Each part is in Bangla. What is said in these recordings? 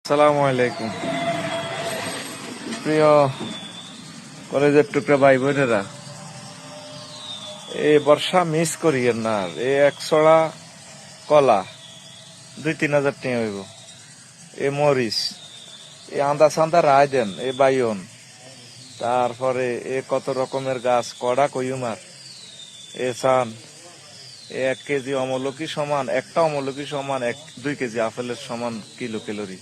আসসালামু আলাইকুম প্রিয় কলেজের টুকরা ভাই বোনেরা, এই বর্ষা মিস করিয়েন না। এই একশড়া কলা 2-3 হাজার টাকা হইব। এই মরিচ, এই আন্দা সান্দা রায় দেন, এই বাইয়ন, তারপরে এ কত রকমের গাছ, কড়া কইমার, এ চান, 1 কেজি অমলকি সমান, একটা অমলকি সমান 2 কেজি আপেলের সমান ক্যালোরি।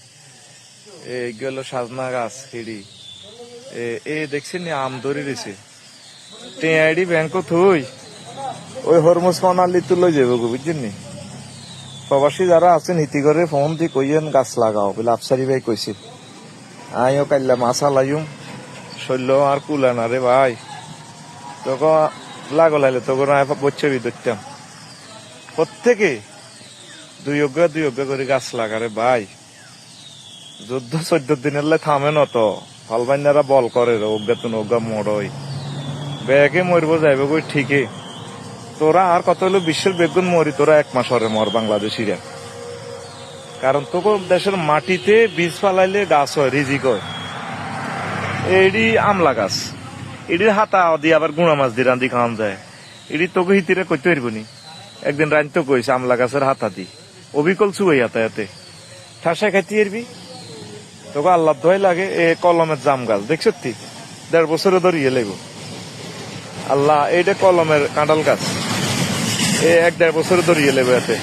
এই গেল সাজনা গাছ হিড়ি, এ দেখছি নি আম ধরি রয়েছে। টেঁয়াড়ি ব্যাংক থুই ওই হরমুজ মানালি তুলে যাবো গো, বুঝছেন নি? প্রবাসী যারা আছেন হিতি করে ফোন দিয়ে কইয়েন গাছ লাগাও বলে আফসারি ভাই কইছে। আইও কাইলা মাছা লাইম শৈল আর কুলা না রে ভাই, তোকে লাগো লাইলে তোকে বচ্চবি ধরতাম। প্রত্যেকে 2 অজ্ঞা করে গাছ লাগারে ভাই। 14 দিনের লাই থামে ন তো ফালবাইনারা বল করে অজ্ঞা তুন অজ্ঞা মরই বেগে মরব যাইবে কই ঠিকই। তোরা আর কত হলো বিশ্বের বেগুন মরি, তোরা 1 মাস হরে মর বাংলাদেশিরা। কারণ তোকে দেশের মাটিতে বীজ ফালাইলে গাছ হয়, রিজিক হয়। এডি আমলা গাছ, এডির হাতা দিয়ে আবার গুঁড়া মাছ দিয়ে রান্ধি খাওয়ান যায়। এডি তোকে হিতিরে কইতে পারবো নি। একদিন রান্ধতে কইছে আমলা গাছের হাতা দি, অবিকল চুই হাতায়াতে ঠাসা খাইতে পারবি। তোকে আল্লাহ দোয়াই লাগে। এ কলমের জাম গাছ দেখছ, 1.5 বছরে ধরিয়ে লেব। আল্লাহ এইটা কলমের কাঁঠাল গাছ, 1-1.5 বছরে ধরিয়ে লেব এতে।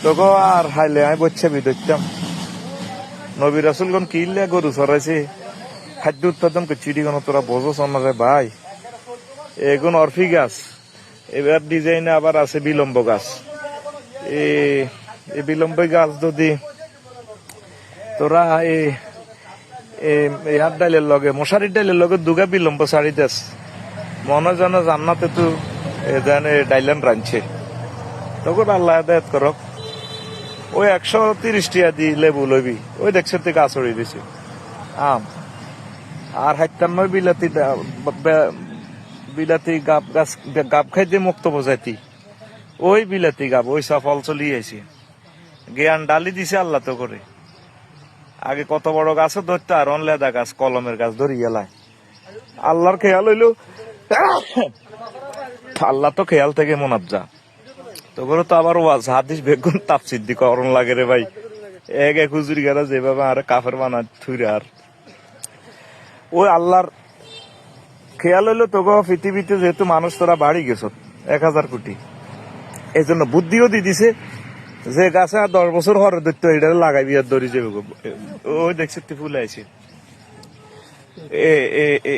তোকে আর হাইলে আমি বচ্ছাবি দেখতাম। নবী রাসুলগণ কিনলে গরু চড়াইছে, খাদ্য উৎপাদন করছি, তোরা বোঝো রে ভাই। এগুন অরফি গাছ, এবার ডিজাইনে আবার আছে বিলম্ব গাছ। এই বিলম্ব গাছ যদি তোরা এই হাত ডাইলের লগে, মশারির ডাইলের লগে দুগা বিলম্ব সারি দেস, মনে যেন জান্নাতে তো ডাইলেন রাঁধছে। তখন আল্লাহ আদায়ত করক। ওই 130 টাকা দি লেবু লবি, ওই দেখছে তুই গাছ উড়িয়ে দিছে আম। আর 57 বিলাতি গাব গাছ, গাব খাই দিয়ে মুক্ত বোঝাইতি, ওই বিলাতি গাব ওই সফল চলিয়ে আইছে। জ্ঞান ডালি দিছে আল্লাহ তো করে। আগে কত বড় গাছও ধরতো, আর লেদা গাছ, কলমের গাছ ধরি এলায়। আল্লাহর খেয়াল হইল, আল্লাহ তো খেয়াল থেকে মোনাবজা। তো করে তো আবার ওয়াজ হাদিস বেগুন তাফসির দি করণ লাগে রে ভাই। এক হুজুরি গারা যেভাবে আর কাফের বানা থুইরে। আর ওই আল্লাহর খেয়াল হইলো তোকে পৃথিবীতে যেহেতু মানুষ তোরা বাড়ি গেছ 1000 কোটি, এই জন্য বুদ্ধিও দি দিছে যে গাছে আর 10 বছর হরে ধরতো এটা লাগাইবি আর দড়ি যাবে। ওই দেখছি ফুল আইছে।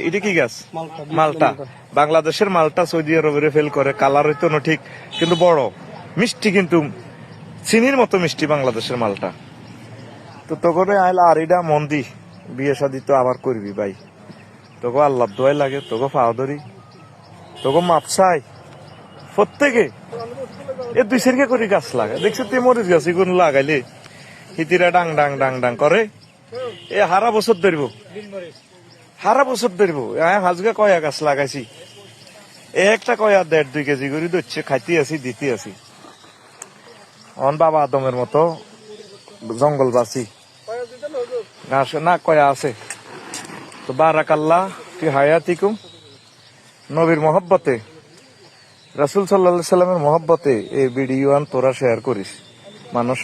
এটা কি গাছ? মালটা। বাংলাদেশের মালটা সৌদি আরবের ফেল করে, কালার হইতো না ঠিক, কিন্তু বড় মিষ্টি, কিন্তু চিনির মতো মিষ্টি বাংলাদেশের মালটা। তো তোকে আইলা আর এটা মন্দি বিয়ে শাদি তো আবার করবি ভাই। তোকে আল্লাহ দোয়াই লাগে, তোকে ফাও ধরি, তোকে মাপসাই প্রত্যেকে এ 2 করে গাছ লাগা। দেখছো তুই মরিচ গাছ এগুলো লাগাইলে হিতিরা ডাং ডাং ডাং ডাং করে। এ হারা বছর ধরবো, হারা বছর ধরবো। হাজগা কয়া গাছ লাগাইছি, একটা কয়া 1.5-2 কেজি করে ধরছে, খাইতে আছি দিতে আছি। অন বাবা আদমের মতো জঙ্গল বাসি ঘাস না কয়া আছে। তো বারাকাল্লাহ ফি হায়াতিকুম, নবীর মহব্বতে, রাসূল সাল্লাল্লাহু আলাইহি সাল্লামের মহব্বতে এই ভিডিওয়ান তোরা শেয়ার করিস। মানুষ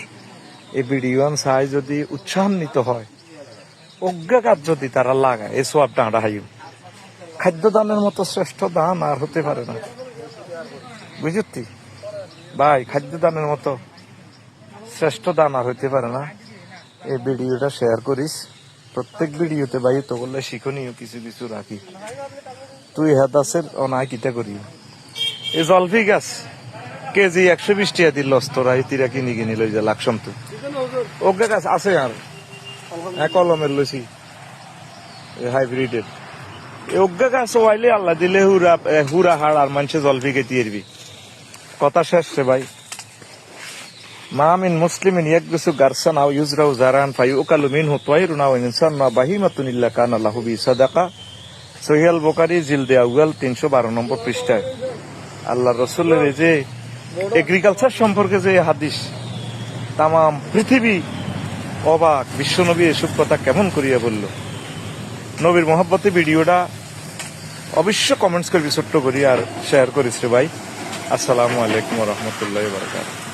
এই ভিডিওয়ান চাই যদি উৎসাহান্বিত হয়, অজ্ঞা কাজ যদি তারা লাগায়, এই সোয়াব ডাঁড়া হাইও। খাদ্য দানের মতো শ্রেষ্ঠ দান আর হতে পারে না, বুঝতি ভাই? খাদ্য দানের মতো শ্রেষ্ঠ দান আর হতে পারে না। এই ভিডিওটা শেয়ার করিস। প্রত্যেক ভিডিওতে ভাই তো বললে শিক্ষণীয় কিছু কিছু রাখি। তুই হেদাসের অনায় কিতা করি। এই জলফি গাছ কেজি 120 টাকা দিল, তোরা ইতিরা কিনি লই যা লাকসম। তুই অজ্ঞা গাছ আছে আর কলমের লইছি হাইব্রিডের। অজ্ঞা গাছ ওয়াইলে আল্লাহ দিলে হুরা হাড় আর মানুষে জলফি খেতে এরবি। কথা শেষ রে ভাই। মামিন মুসলিমিন ইয়াকবিসু গারসান আও ইউজরাউ জারান ফায়ুকালু মিনহু তায়রুন আও ইনসান মা বাহিমাতুন ইল্লা কানা লাহু বি সাদাকা। সহিহ আল বুখারী জিলদে আউয়াল 312 নম্বর পৃষ্ঠায় আল্লাহর রাসূলের এই যে এগ্রিকালচার সম্পর্কে যে হাদিস, তামাম পৃথিবী অবাক, বিশ্বনবী এসব কথা কেমন করিয়া বলল। নবীর মহব্বতে ভিডিওটা অবশ্য কমেন্টস করবি ছোট্ট করি আর শেয়ার করিস রে ভাই। আসসালামু আলাইকুম ওয়া রাহমাতুল্লাহি ওয়া বারাকাতুহু।